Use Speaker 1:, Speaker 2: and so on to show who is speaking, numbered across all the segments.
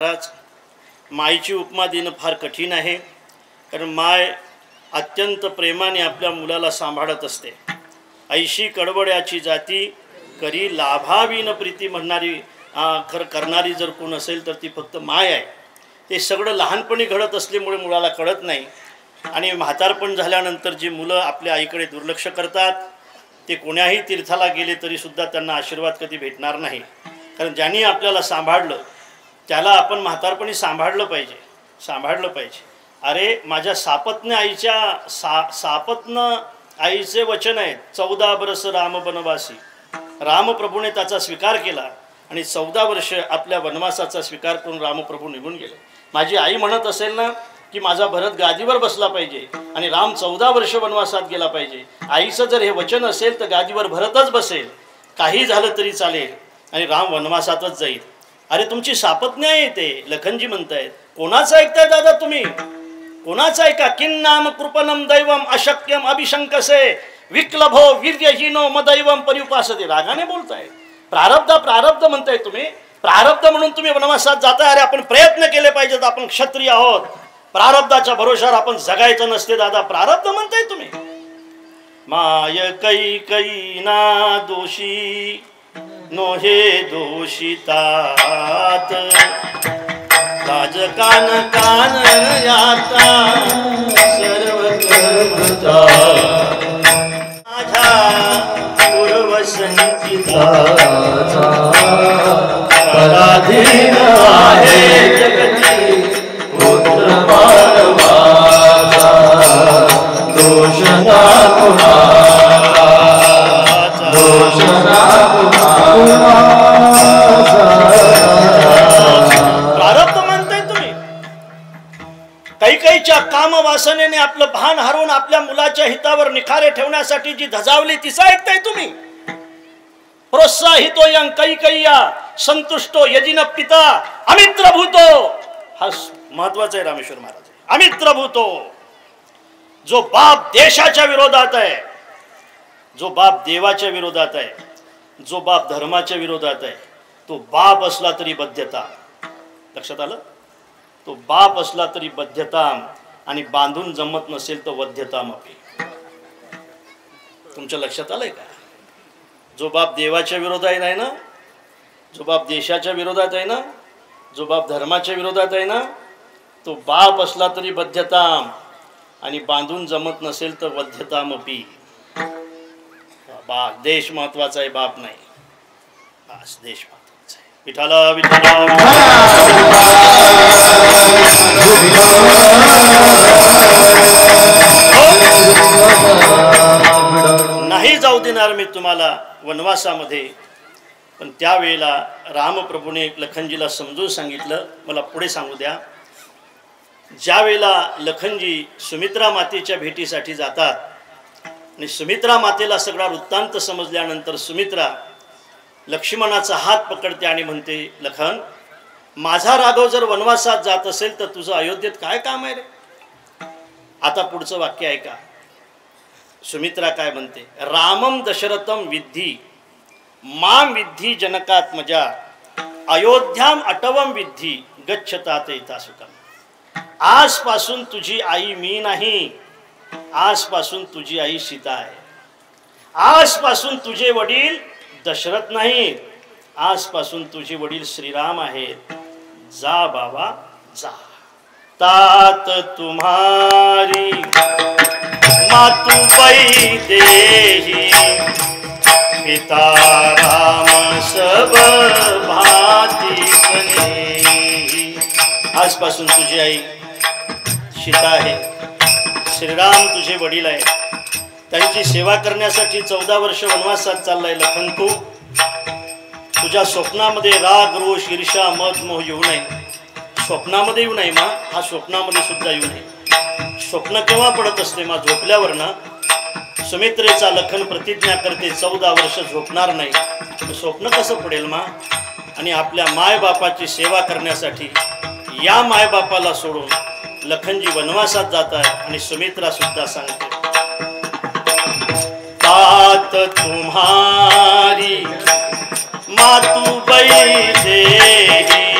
Speaker 1: महाराज, मायेची उपमा देणं फार कठीण आहे, कारण माय अत्यंत प्रेमाने आपल्या मुलाला सांभाळत असते. ऐशी कडवड्याची जाती करी लाभावीन प्रीती म्हणणारी करणारी जर कोण असेल तर ती फक्त माय आहे. ते सगळं लहानपणी घडत असल्यामुळे मुलाला कळत नाही, आणि म्हातारपण झाल्यानंतर जी मुलं आपल्या आईकडे दुर्लक्ष करतात ते कोण्याही तीर्थाला गेले तरीसुद्धा त्यांना आशीर्वाद कधी भेटणार नाही. कारण ज्यांनी आपल्याला सांभाळलं त्याला आपण म्हातारपणी सांभाळलं पाहिजे. अरे माझ्या सापत्न आईच्या सापत्न आईचे वचन आहे, 14 बरस राम वनवासी. रामप्रभूने त्याचा स्वीकार केला आणि 14 वर्ष आपल्या वनवासाचा स्वीकार करून रामप्रभू निघून गेले. माझी आई म्हणत असेल ना की माझा भरत गादीवर बसला पाहिजे आणि राम 14 वर्ष वनवासात गेला पाहिजे, आईचं जर हे वचन असेल तर गादीवर भरतच बसेल, काही झालं तरी चालेल, आणि राम वनवासातच जाईल. अरे तुमची सापत्न्य आहे ते लखनजी म्हणतायत. कोणाचं ऐकताय दादा तुम्ही? कोणाचं ऐका? किन नाम कृपनम दैवम अशक्यम अभिशंकसे विक्लभो वीर्यहीनो मदैवम परिउपासते. रागाने बोलताय. प्रारब्ध म्हणताय तुम्ही. प्रारब्ध म्हणून तुम्ही वनवासात जाताय. अरे आपण प्रयत्न केले पाहिजेत, आपण क्षत्रिय आहोत. प्रारब्धाच्या भरोशावर आपण जगायचं नसते दादा. प्रारब्ध म्हणताय तुम्ही. माय कै ना दोषी नोहे दोषितात राज कान याता सर्व कर्मता माझ्या पूर्व संचिताचा पराधीन आहे जगती पुत्र मानवाचा दोष ना कुणाचा दोष ना प्रारब्ध म्हणताय तुम्ही. कैकेयीच्या कामवासनेने आपलं भान हरवून आपल्या मुलाच्या हितावर निखारे ठेवण्यासाठी जी धजावली तिचं ऐकताय तुम्ही. प्रोत्साहितो यं कैकेय्या संतुष्टो यदिन पिता अमित्रभूतो. हा महत्वाचा आहे रामेश्वर महाराज. अमित्रभूतो. जो बाप देशाच्या विरोधात आहे, जो बाप देवाच्या विरोधात आहे, जो बाप धर्माच्या विरोधात आहे, तो बाप असला तरी बद्धता. लक्षात आलं? तो बाप असला तरी बद्धता, आणि बांधून जमत नसेल तर वध्यतामपि. तुमच्या लक्षात आलंय का? जो बाप देवाच्या विरोधात आहे ना, जो बाप देशाच्या विरोधात आहे ना, जो बाप धर्माच्या विरोधात आहे ना, तो बाप असला तरी बद्धता, आणि बांधून जमत नसेल तर वध्यतामपि. देश महत्वाचा आहे, बाप नाही. बस देश महत्वाचा आहे. विठाला विठाला नाही जाऊ देणार मी तुम्हाला वनवासामध्ये. पण त्यावेळेला रामप्रभूने लखनजीला समजून सांगितलं. मला पुढे सांगू द्या. ज्या वेळेला लखनजी सुमित्रा मातेच्या भेटीसाठी जातात आणि सुमित्रा मातेला सगळा वृत्तांत समजल्यानंतर सुमित्रा लक्ष्मणाचा हात पकडते आणि म्हणते, लखन माझा राघव जर वनवासात जात असेल तर तुझं अयोध्येत काय काम आहे रे? आता पुढचं वाक्य ऐका. सुमित्रा काय म्हणते? रामम दशरथम विद्धी माम विद्धी जनकात्मजा अयोध्याम अटवम विद्धी गच्छतात इथा सुखम. आजपासून तुझी आई मी नाही, आजपासून तुझी आई सीता आहे. आजपासून तुझे वडील दशरथ नाहीत, आजपासून तुझे वडील श्रीराम आहेत. जा बाबा जा. तात तुम्हारी मातुबाई देही पिता राम सब भाती कनेही. आजपासून तुझी आई सीता आहे, श्रीराम तुझे वडील आहे. त्यांची सेवा करण्यासाठी 14 वर्ष वनवासात चाललाय. लखन तू तुझ्या स्वप्नामध्ये राग रोष ईर्ष्या मद मोह येऊ नये. स्वप्नामध्ये येऊ नये मा. हा स्वप्नामध्ये सुद्धा येऊ नये. स्वप्न केव्हा पडत असते मा? झोपल्यावर ना. सुमित्रेचा लखन प्रतिज्ञा करते 14 वर्ष झोपणार नाही. स्वप्न कसं पडेल मा? आणि आपल्या मायबापाची सेवा करण्यासाठी या मायबापाला सोडून लखनजी वनवासात जात आहे. आणि सुमित्रा सुद्धा सांगते, तात तुम्हारी मातुबाई देही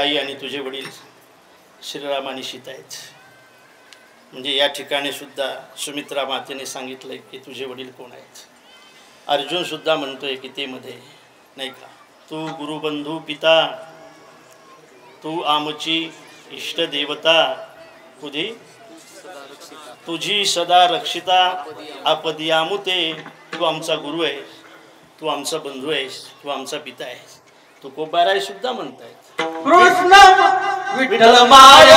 Speaker 1: आई आणि तुझे वडील श्रीराम आणि सीता आहेत. म्हणजे या ठिकाणी सुद्धा सुमित्रा मातेने सांगितलंय की तुझे वडील कोण आहेत. अर्जुन सुद्धा म्हणतोय गीतेमध्ये नाही का, तू गुरुबंधू पिता, तू आमची इष्ट देवता, तुझी सदा रक्षिता, आपदी आमुते. तू आमचा गुरु आहेस, तू आमचा बंधू आहेस, तू आमचा पिता आहेस. तुकोबाराय सुद्धा म्हणतायत कृष्ण विठ्ठल माय.